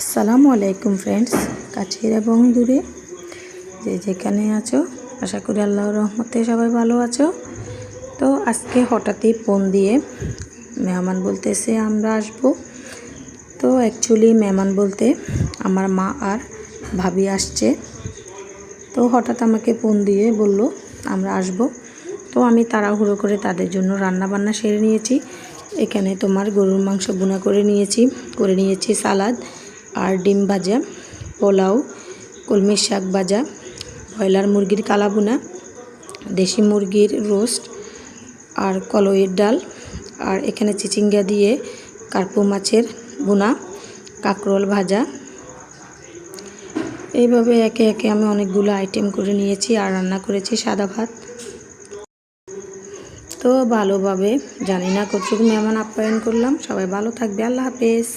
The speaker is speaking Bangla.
আসসালামু আলাইকুম ফ্রেন্ডস, কাছের এবং দূরে যে যেখানে আছো, আশা করি আল্লাহর রহমতে সবাই ভালো আছো। তো আজকে হঠাৎই ফোন দিয়ে মেহমান বলতেছে আমরা আসব। তো অ্যাকচুয়ালি মেহমান বলতে আমার মা আর ভাবি আসছে। তো হঠাৎ আমাকে ফোন দিয়ে বলল আমরা আসব। তো আমি তাড়াহুড়ো করে তাদের জন্য রান্না বান্না সেরে নিয়েছি। এখানে তোমার গরুর মাংস ভুনা করে নিয়েছি সালাদ আর ডিম ভাজা, পোলাও, কলমির শাক ভাজা, ব্রয়লার মুরগির কালা ভুনা, দেশি মুরগির রোস্ট আর কলইয়ের ডাল, আর এখানে চিচিঙ্গা দিয়ে কার্পু মাছের ভুনা, কাঁকরোল ভাজা। এইভাবে একে একে আমি অনেকগুলো আইটেম করে নিয়েছি আর রান্না করেছি সাদা ভাত। তো ভালোভাবে জানি না কতটুকু মেহমান আপ্যায়ন করলাম। সবাই ভালো থাকবে। আল্লাহ হাফেজ।